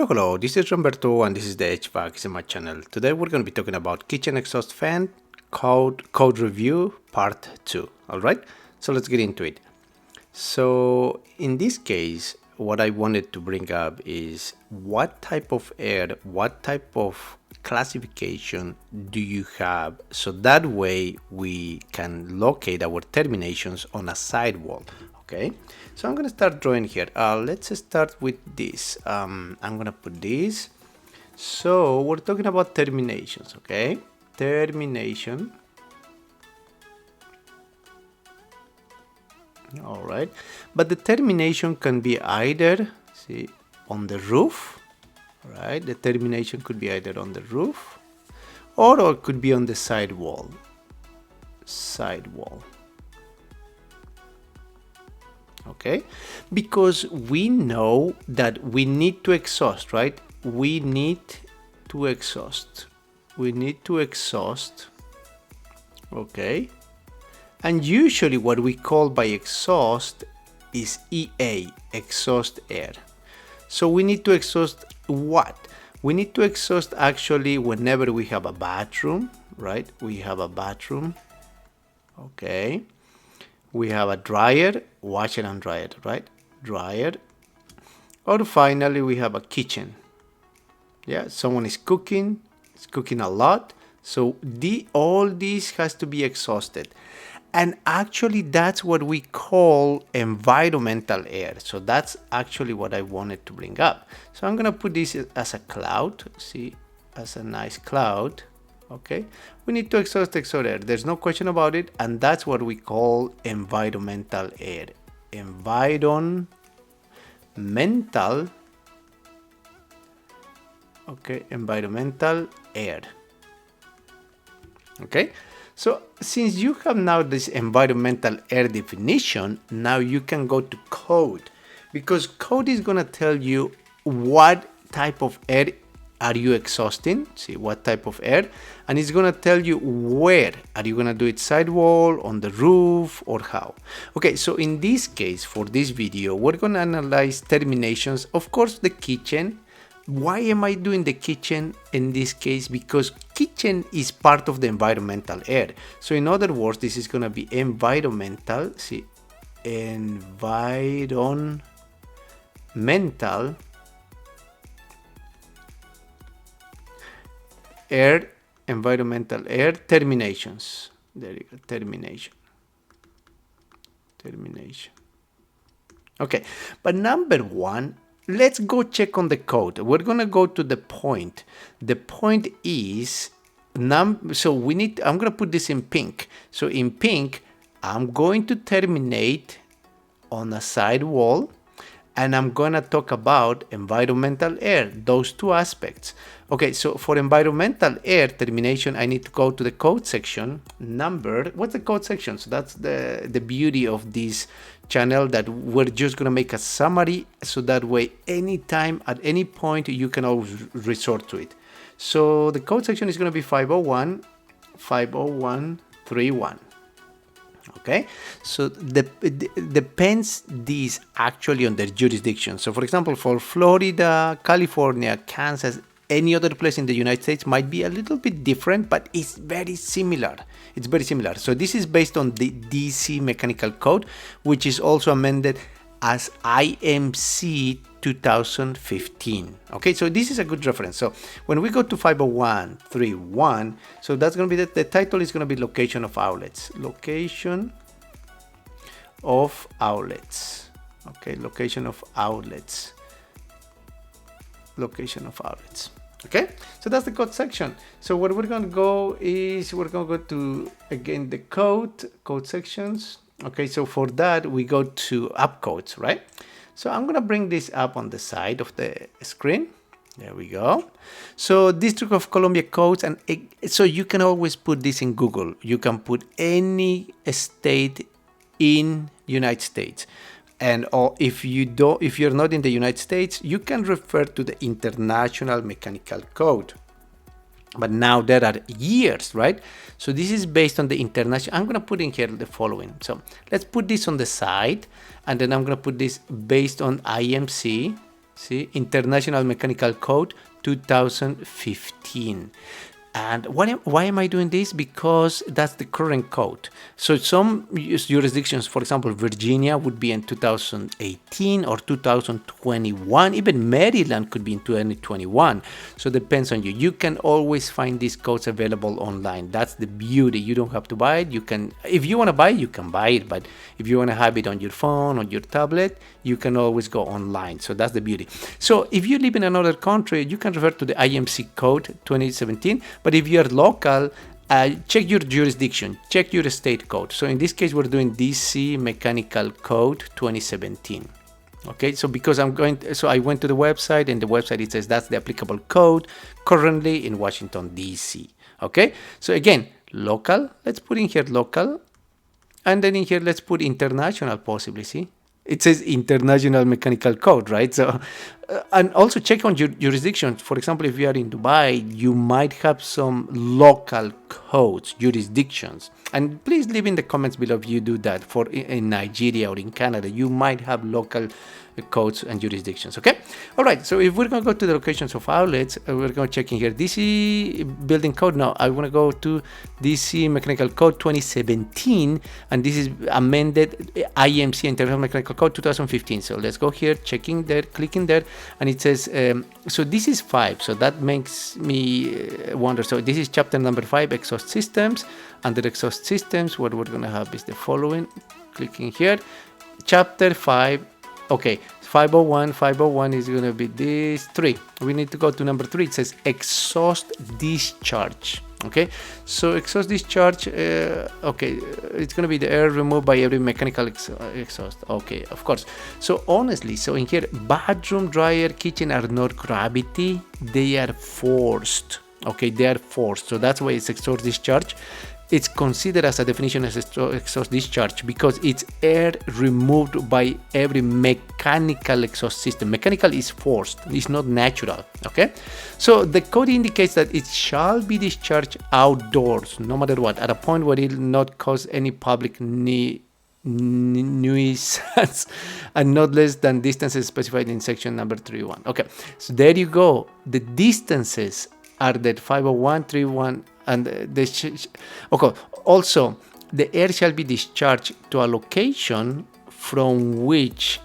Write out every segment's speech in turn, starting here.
Hello, this is Roberto and this is the HVAC in my channel. Today we're going to be talking about kitchen exhaust fan code review part 2. Alright, so let's get into it. So in this case, what I wanted to bring up is what type of air, what type of classification do you have, so that way we can locate our terminations on a sidewall. Okay, so I'm gonna start drawing here. Let's start with this. I'm gonna put this. So we're talking about terminations, okay? Termination. All right, but the termination can be either, see, on the roof, right? The termination could be either on the roof or it could be on the sidewall. Okay, because we know that we need to exhaust, right? We need to exhaust. Okay, and usually what we call by exhaust is EA, exhaust air. So we need to exhaust what? We need to exhaust actually whenever we have a bathroom, right? We have a bathroom, okay. We have a dryer, washer and dryer, right? Dryer. Or finally, we have a kitchen. Yeah, someone is cooking, it's cooking a lot. So all this has to be exhausted. And actually, that's what we call environmental air. So that's actually what I wanted to bring up. So I'm gonna put this as a cloud, see, as a nice cloud. Okay, we need to exhaust air, there's no question about it, and that's what we call environmental air. Environmental, okay, environmental air. Okay, so since you have now this environmental air definition, now you can go to code, because code is gonna tell you what type of air are you exhausting, see what type of air, and it's gonna tell you where are you gonna do it, sidewall, on the roof, or how. Okay, so in this case, for this video, we're gonna analyze terminations, of course the kitchen. Why am I doing the kitchen in this case? Because kitchen is part of the environmental air. So in other words, this is gonna be environmental, see, environmental air, environmental air terminations. There you go, termination. Okay, but number one, let's go check on the code. We're gonna go to the point. The point is so we need, I'm gonna put this in pink. So in pink, I'm going to terminate on a sidewall, and I'm gonna talk about environmental air, those two aspects. Okay, so for environmental air termination, I need to go to the code section. What's the code section? So that's the beauty of this channel, that we're just gonna make a summary, so that way anytime, at any point, you can always resort to it. So the code section is gonna be 501.31. Okay, so depends this actually on their jurisdiction. So for example, for Florida, California, Kansas, any other place in the United States might be a little bit different, but it's very similar. It's very similar. So this is based on the DC Mechanical Code, which is also amended as IMC 2015. Okay, so this is a good reference. So when we go to 501.31, so that's going to be the title is going to be location of outlets. Location of outlets. Okay, location of outlets. Okay, so that's the code section. So what we're going to go is we're going to go to, again, the code sections. Okay, so for that we go to app codes, right? So I'm gonna bring this up on the side of the screen. There we go. So District of Columbia codes, and so you can always put this in Google. You can put any state in United States. And if you're not in the United States, you can refer to the International Mechanical Code. But now there are years, right? So this is based on the international. I'm going to put in here the following. So let's put this on the side, and then I'm going to put this based on IMC See, International Mechanical Code 2015. And why am I doing this? Because that's the current code. So some jurisdictions, for example, Virginia would be in 2018 or 2021. Even Maryland could be in 2021. So it depends on you. You can always find these codes available online. That's the beauty. You don't have to buy it. You can, if you want to buy it, you can buy it. But if you want to have it on your phone or your tablet, you can always go online. So that's the beauty. So if you live in another country, you can refer to the IMC code 2017. But if you're local, check your jurisdiction, check your state code. So in this case, we're doing DC Mechanical Code 2017. Okay, so because I went to the website, and the website, it says that's the applicable code currently in Washington, DC. Okay, so again, local, let's put in here local. And then in here, let's put international possibly, see? It says International Mechanical Code, right? So, and also check on your jurisdiction. For example, if you are in Dubai, you might have some local codes, jurisdictions. And please leave in the comments below if you do that. For in Nigeria or in Canada, you might have local codes and jurisdictions. Okay, all right. So if we're going to go to the locations of outlets, we're going to check in here DC building code. Now I want to go to DC Mechanical Code 2017, and this is amended IMC International Mechanical Code 2015. So let's go here, checking there, clicking there, and it says so this is 5. So that makes me wonder. So this is chapter number 5, exhaust systems. Under exhaust systems, what we're going to have is the following. Clicking here, chapter 5. Okay, 501 is going to be this 3. We need to go to number 3. It says exhaust discharge. Okay, so exhaust discharge, okay, it's going to be the air removed by every mechanical exhaust. Okay, of course. So honestly, so in here, bathroom, dryer, kitchen are not gravity, they are forced. Okay, they are forced. So that's why it's exhaust discharge. It's considered as a definition as exhaust discharge because it's air removed by every mechanical exhaust system. Mechanical is forced, it's not natural. Okay, so the code indicates that it shall be discharged outdoors, no matter what, at a point where it will not cause any public nuisance and not less than distances specified in section number 3.1. Okay, so there you go. The distances are that 501, 3.1. And okay. Also, the air shall be discharged to a location from which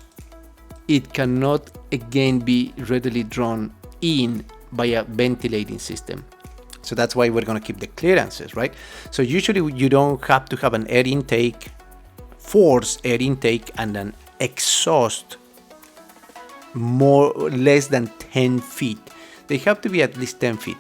it cannot again be readily drawn in by a ventilating system. So that's why we're going to keep the clearances, right? So usually you don't have to have an air intake, forced air intake, and an exhaust less than 10 feet. They have to be at least 10 feet.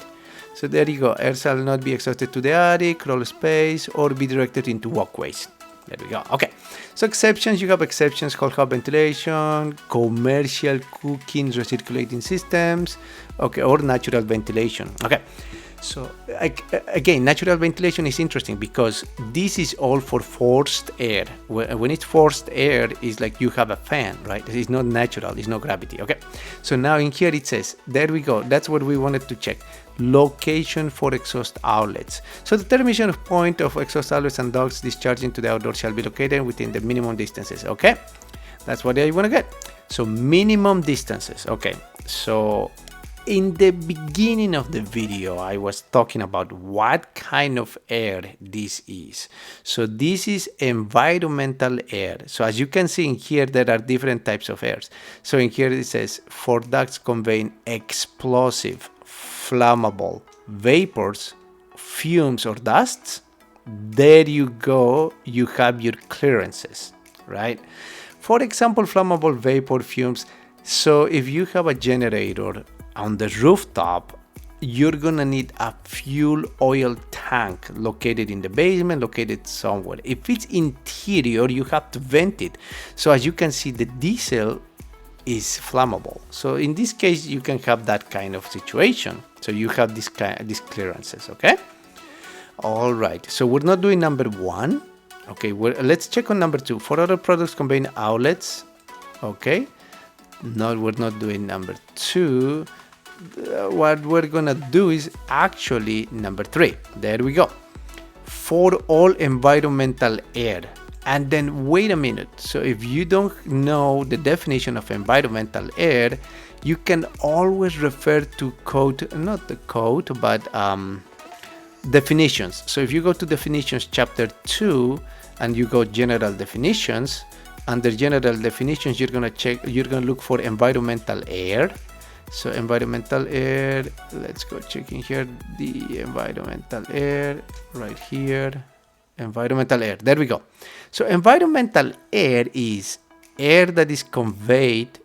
So there you go. Air shall not be exhausted to the attic, crawl space, or be directed into walkways. There we go. Okay. So exceptions, you have exceptions, whole house ventilation, commercial cooking, recirculating systems, okay, or natural ventilation. Okay. So again, natural ventilation is interesting because this is all for forced air. When it's forced air, it's like you have a fan, right? It's not natural, it's not gravity. Okay. So now in here it says, there we go. That's what we wanted to check. Location for exhaust outlets. So the termination point of exhaust outlets and ducts discharging to the outdoors shall be located within the minimum distances. Okay. That's what I want to get. So minimum distances. Okay. So in the beginning of the video, I was talking about what kind of air this is. So this is environmental air. So as you can see in here, there are different types of airs. So in here it says for ducts conveying explosive, flammable vapors, fumes or dusts. There you go. You have your clearances, right? For example, flammable vapor fumes. So if you have a generator on the rooftop, you're gonna need a fuel oil tank located in the basement, located somewhere. If it's interior, you have to vent it. So as you can see, the diesel is flammable. So in this case, you can have that kind of situation. So you have these clearances, okay? All right, so we're not doing number 1. Okay, let's check on number 2. For other products conveying outlets, okay? No, we're not doing number 2. What we're gonna do is actually number 3. There we go. For all environmental air, And then wait a minute. So if you don't know the definition of environmental air, you can always refer to code, not the code, but definitions. So if you go to definitions chapter 2 and you go general definitions, under general definitions you're gonna look for environmental air. So environmental air, let's go check in here, the environmental air right here, environmental air, there we go. So environmental air is air that is conveyed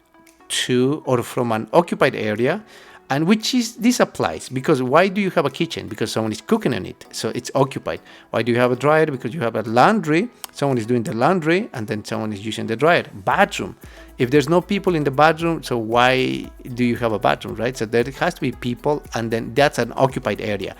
to or from an occupied area, and which is, this applies because why do you have a kitchen? Because someone is cooking in it, so it's occupied. Why do you have a dryer? Because you have a laundry, someone is doing the laundry and then someone is using the dryer. Bathroom, if there's no people in the bathroom, so why do you have a bathroom, right? So there has to be people, and then that's an occupied area.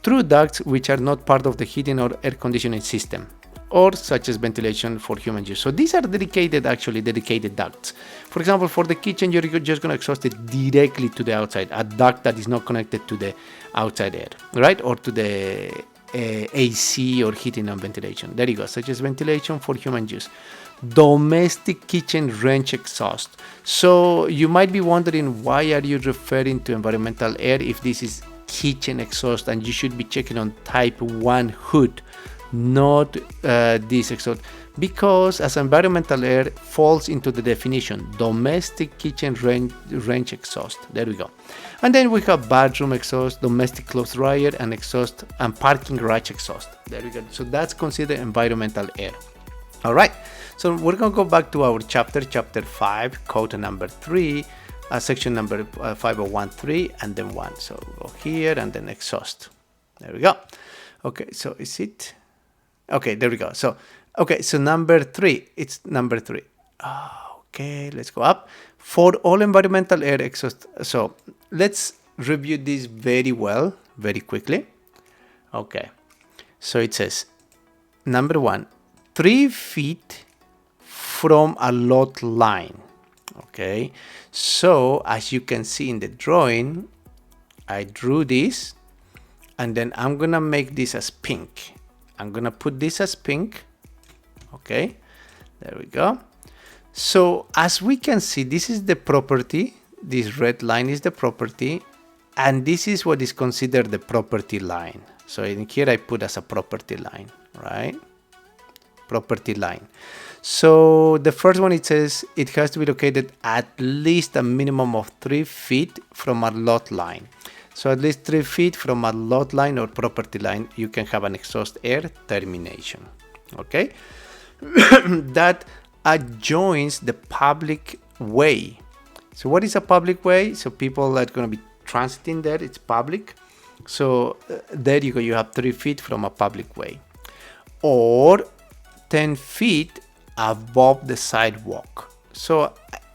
Through ducts which are not part of the heating or air conditioning system, or such as ventilation for human use. So these are dedicated ducts. For example, for the kitchen, you're just going to exhaust it directly to the outside, a duct that is not connected to the outside air, right? Or to the AC or heating and ventilation. There you go, such as ventilation for human use. Domestic kitchen range exhaust. So you might be wondering, why are you referring to environmental air if this is kitchen exhaust, and you should be checking on type 1 hood, not this exhaust, because as environmental air falls into the definition domestic kitchen range exhaust. There we go. And then we have bathroom exhaust, domestic clothes dryer and exhaust, and parking garage exhaust. There we go. So that's considered environmental air. All right, so we're going to go back to our chapter 5, code number 3, section number 5013, and then 1. So go here and then exhaust. There we go. Okay, so is it? Okay, there we go. So, okay, so number 3, it's number 3. Okay, let's go up. For all environmental air exhaust. So let's review this very well, very quickly. Okay, so it says, number 1, 3 feet from a lot line. Okay, so as you can see in the drawing, I drew this, and then I'm gonna make this as pink. I'm gonna put this as pink. Okay, there we go. So as we can see, this is the property. This red line is the property, and this is what is considered the property line. So in here I put as a property line, right? Property line. So the first one, it says it has to be located at least a minimum of 3 feet from a lot line. So at least 3 feet from a lot line or property line, you can have an exhaust air termination. Okay, that adjoins the public way. So what is a public way? So people are going to be transiting there, it's public. So there you go, you have 3 feet from a public way, or 10 feet above the sidewalk. So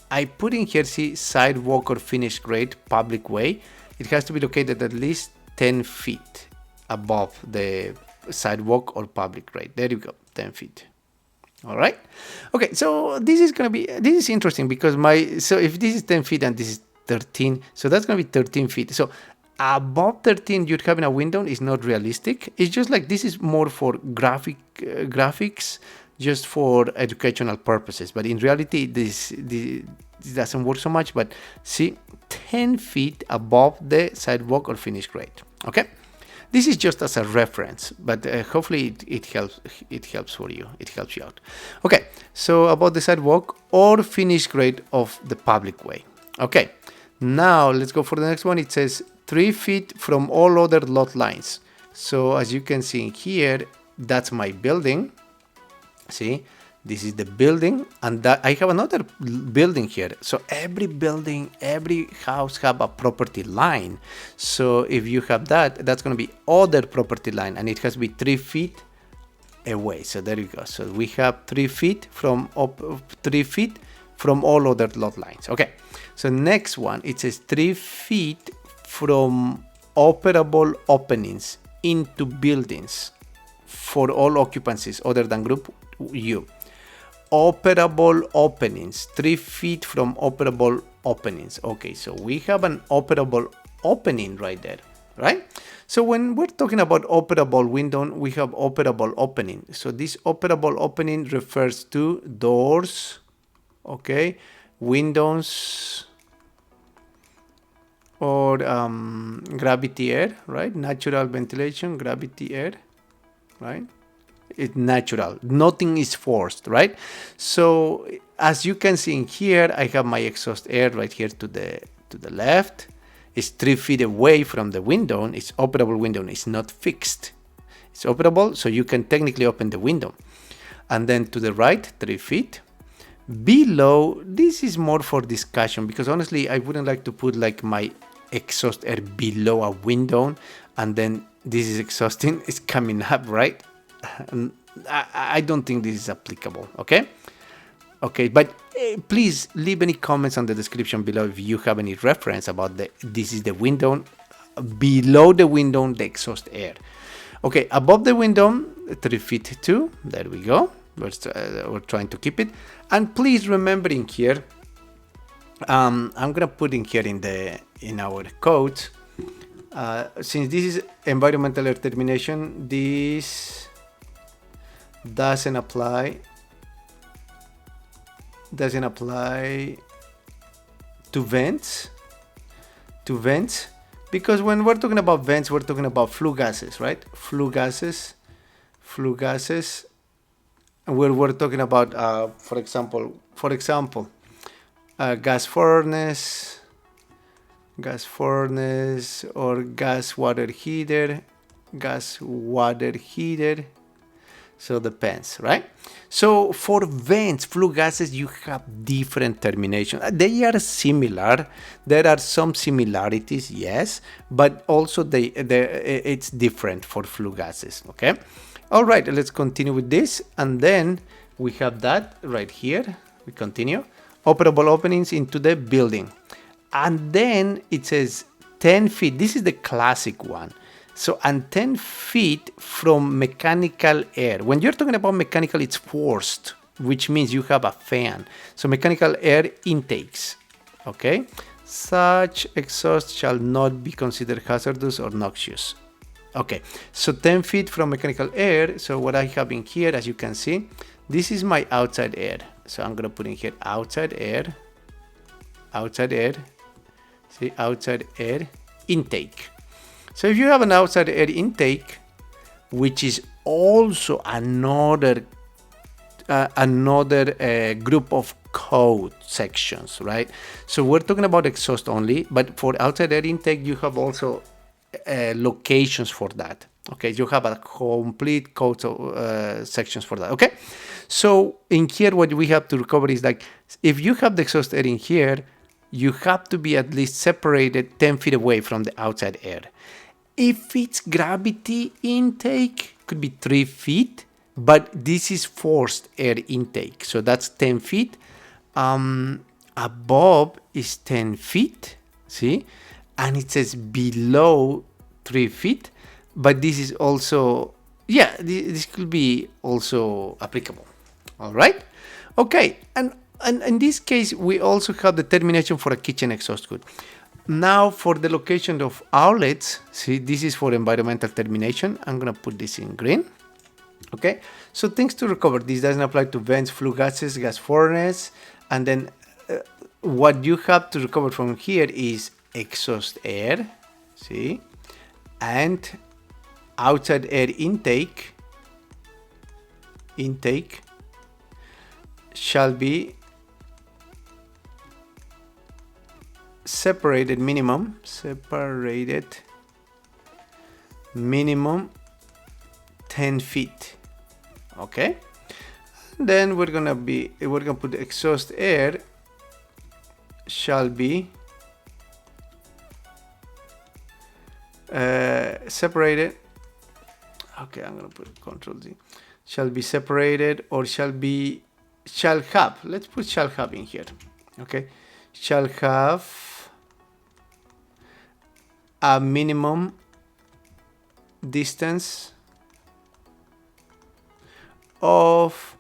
I put in here, see, sidewalk or finished grade public way. It has to be located at least 10 feet above the sidewalk or public grade. There you go, 10 feet. All right. Okay, so this is interesting because so if this is 10 feet and this is 13, so that's going to be 13 feet. So above 13, you're having a window is not realistic. It's just like this is more for graphics, just for educational purposes. But in reality, this doesn't work so much. But see, 10 feet above the sidewalk or finished grade. Okay, this is just as a reference, but hopefully it helps for you. It helps you out. Okay, so about the sidewalk or finished grade of the public way. Okay, now let's go for the next one. It says 3 feet from all other lot lines. So as you can see here, that's my building. See, this is the building, and that I have another building here. So every building, every house have a property line. So if you have that, that's going to be other property line, and it has to be 3 feet away. So there you go. So we have 3 feet from 3 feet from all other lot lines. Okay. So next one, it says 3 feet from operable openings into buildings for all occupancies other than group U. Operable openings, 3 feet from operable openings. Okay, so we have an operable opening right there. right? So when we're talking about operable window, we have operable opening. So this operable opening refers to doors, okay, windows, or gravity air, right? Natural ventilation, gravity air, right? It's natural. Nothing is forced, right? So as you can see in here, I have my exhaust air right here to the left. It's 3 feet away from the window. It's operable window. It's not fixed. It's operable, so you can technically open the window. And then to the right, 3 feet. Below, this is more for discussion, because honestly, I wouldn't like to put like my exhaust air below a window, and then this is exhausting. It's coming up, right? I don't think this is applicable, okay? Okay, but please leave any comments on the description below if you have any reference about this is the window, below the window, the exhaust air. Okay, above the window, 3 feet too. There we go. We're trying to keep it. And please remember in here, I'm gonna put in here in our code, since this is environmental air termination, this doesn't apply to vents, because when we're talking about vents, we're talking about flue gases, right? Flue gases, and we're talking about, for example, gas furnace, or gas water heater. So depends, right? So for vents, flue gases, you have different termination. They are similar. There are some similarities, yes, but also it's different for flue gases, okay? All right, let's continue with this. And then we have that right here. We continue. Operable openings into the building. And then it says 10 feet. This is the classic one. So, and 10 feet from mechanical air. When you're talking about mechanical, it's forced, which means you have a fan. So mechanical air intakes, okay? Such exhaust shall not be considered hazardous or noxious. Okay, so 10 feet from mechanical air. So what I have in here, as you can see, this is my outside air. So I'm gonna put in here outside air, see, outside air intake. So if you have an outside air intake, which is also another group of code sections, right? So we're talking about exhaust only, but for outside air intake, you have also locations for that. Okay, you have a complete code sections for that. Okay, so in here, what we have to recover is like, if you have the exhaust air in here, you have to be at least separated 10 feet away from the outside air. If it's gravity intake, could be 3 feet, but this is forced air intake, so that's 10 feet. Above is 10 feet, see? And it says below 3 feet, but this is also, yeah, this could be also applicable. All right? Okay, and in this case, we also have the termination for a kitchen exhaust hood. Now for the location of outlets, see, this is for environmental termination. I'm gonna put this in green. Okay, so things to recover. This doesn't apply to vents, flue gases, gas furnace, and then what you have to recover from here is exhaust air, see, and outside air intake shall be separated minimum 10 feet. Okay, and then we're gonna put the exhaust air shall be separated. Okay, I'm gonna put Control Z. Shall be separated, or shall have. Let's put shall have in here. Okay, shall have a minimum distance of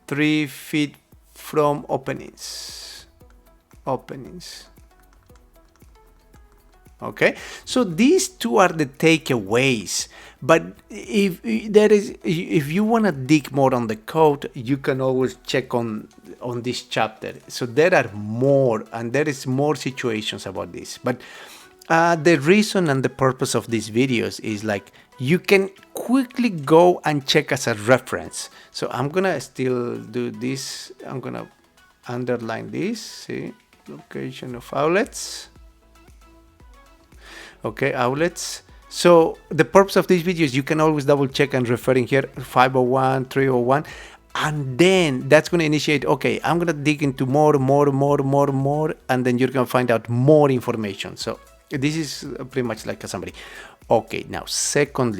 3 feet from openings. Okay, so these two are the takeaways. But if you want to dig more on the code, you can always check on this chapter. So there are more, and there is more situations about this. But the reason and the purpose of these videos is like you can quickly go and check as a reference. So I'm gonna still do this. I'm gonna underline this. See, location of outlets. Okay, outlets. So the purpose of these videos, you can always double check and referring here 501, 301, and then that's going to initiate, okay, I'm going to dig into more, and then you're going to find out more information. So this is pretty much like a summary. Okay, now second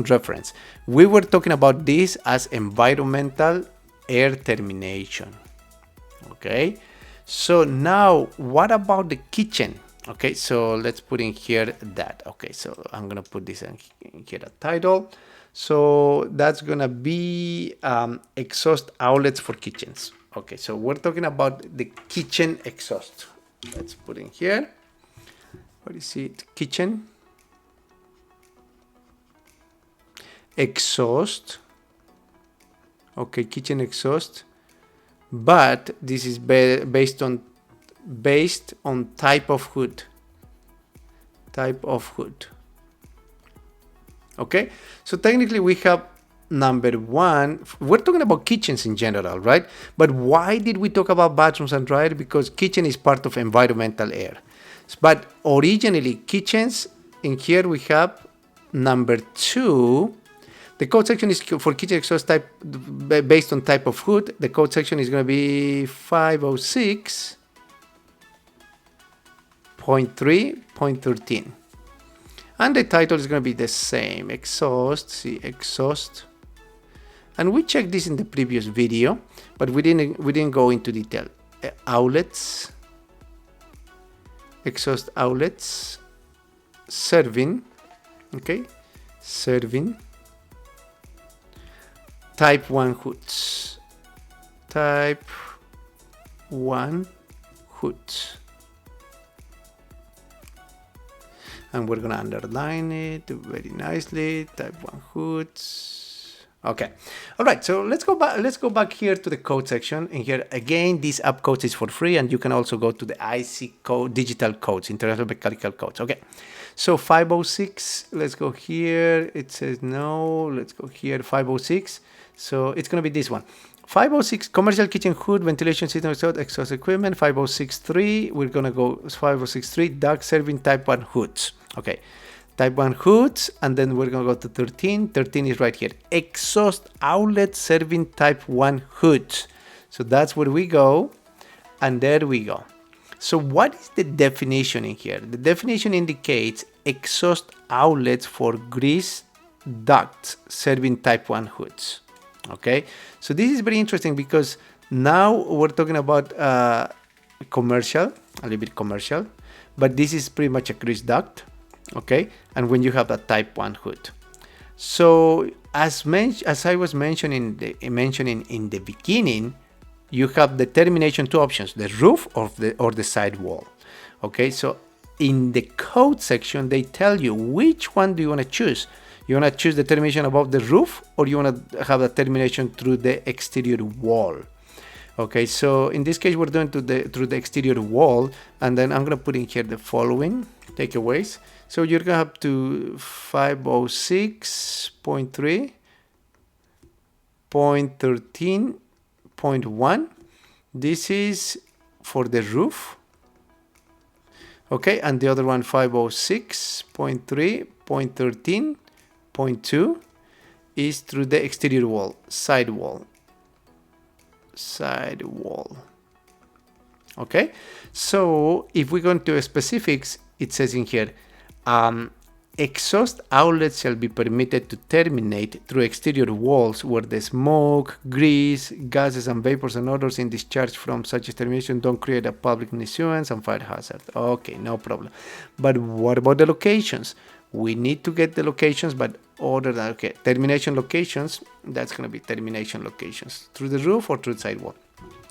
reference. We were talking about this as environmental air termination. Okay, so now what about the kitchen? Okay, so let's put in here that. Okay, so I'm gonna put this in here, a title. So that's gonna be exhaust outlets for kitchens. Okay, so we're talking about the kitchen exhaust. Let's put in here. What is it? Kitchen exhaust. Okay, kitchen exhaust. But this is based on type of hood. Okay, so technically we have number one. We're talking about kitchens in general, right? But why did we talk about bathrooms and dryer? Because kitchen is part of environmental air. But originally kitchens, in here we have number two. The code section is for kitchen exhaust type based on type of hood. The code section is going to be 506.3.13, and the title is going to be the same, exhaust. See, exhaust, and we checked this in the previous video, but we didn't go into detail. Outlets, exhaust outlets, serving. Okay, serving. Type 1 hoods. Type 1 hoods. And we're gonna underline it very nicely. Type 1 hoods. Okay. All right. So let's go back here to the code section. And here again, this app code is for free, and you can also go to the IC code, digital codes, international mechanical codes. Okay. So 506. Let's go here. It says no. Let's go here. 506. So it's going to be this one. 506 commercial kitchen hood ventilation system exhaust equipment. 506.3. We're going to go 506.3 duct serving type 1 hoods. Okay, type 1 hoods, and then we're going to go to 13. 13 is right here. Exhaust outlet serving type 1 hoods. So that's where we go, and there we go. So what is the definition in here? The definition indicates exhaust outlets for grease ducts serving type 1 hoods. Okay, so this is very interesting because now we're talking about commercial, a little bit commercial, but this is pretty much a grease duct. Okay, and when you have a type 1 hood. So as I was mentioning in the beginning, you have the termination two options: the roof or the side wall. Okay, so in the code section they tell you which one do you want to choose. You want to choose the termination above the roof, or you want to have the termination through the exterior wall. Okay, so in this case we're doing through the exterior wall, and then I'm going to put in here the following takeaways. So you're going to have to 506.3.13.1. This is for the roof. Okay, and the other one 506.3.13.2 is through the exterior wall, side wall. Okay, so if we go into specifics, it says in here, exhaust outlets shall be permitted to terminate through exterior walls where the smoke, grease, gases and vapors and odors in discharge from such termination don't create a public nuisance and fire hazard. Okay, no problem. But what about the locations? We need to get the locations, but okay, termination locations, that's going to be termination locations through the roof or through the sidewall.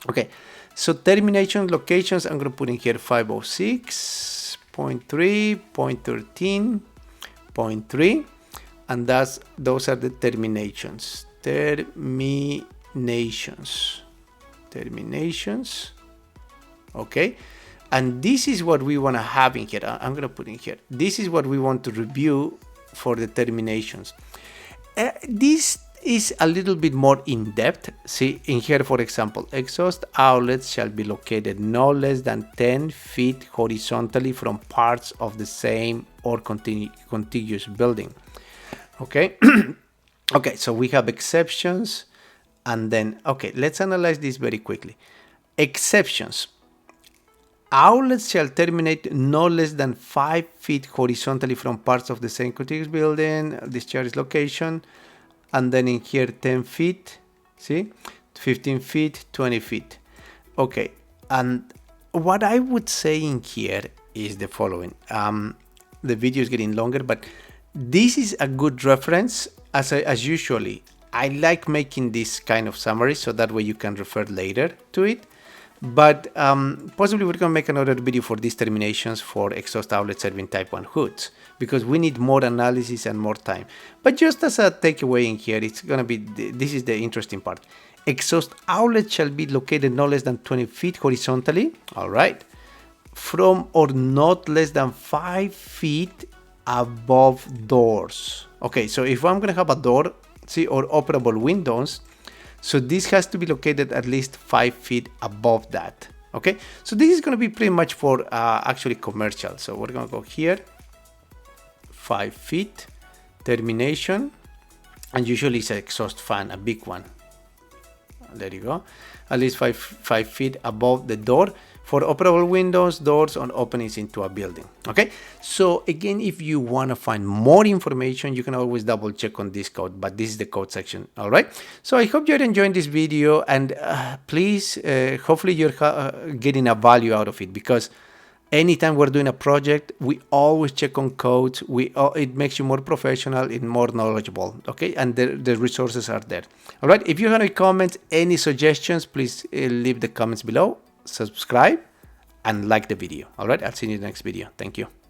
Okay, so termination locations, I'm going to put in here 506 0.3, 0.13, 0.3, and those are the terminations. Terminations. Okay, and this is what we want to have in here. I'm going to put in here. This is what we want to review for the terminations. This is a little bit more in depth. See in here, for example, exhaust outlets shall be located no less than 10 feet horizontally from parts of the same or contiguous building. Okay. Okay, so we have exceptions, and then, okay, let's analyze this very quickly. Exceptions. Outlets shall terminate no less than 5 feet horizontally from parts of the same contiguous building, discharge location, and then in here 10 feet, see, 15 feet, 20 feet. Okay, and what I would say in here is the following. The video is getting longer, but this is a good reference. As usually, I like making this kind of summary so that way you can refer later to it. But possibly we're going to make another video for these terminations for exhaust outlet serving type 1 hoods, because we need more analysis and more time. But just as a takeaway in here, it's going to be, this is the interesting part. Exhaust outlet shall be located no less than 20 feet horizontally, all right, from or not less than 5 feet above doors. Okay, so if I'm going to have a door, see, or operable windows, so this has to be located at least 5 feet above that. Okay, so this is going to be pretty much for actually commercial. So we're going to go here, 5 feet, termination, and usually it's an exhaust fan, a big one. There you go, at least 5 feet above the door for operable windows, doors, and openings into a building. Okay, so again, if you want to find more information, you can always double check on this code, but this is the code section. All right, so I hope you're enjoying this video, and please, hopefully you're getting a value out of it, because anytime we're doing a project, we always check on codes. It makes you more professional and more knowledgeable. Okay, and the resources are there. All right, if you have any comments, any suggestions, please leave the comments below. Subscribe and like the video. All right, I'll see you in the next video. Thank you.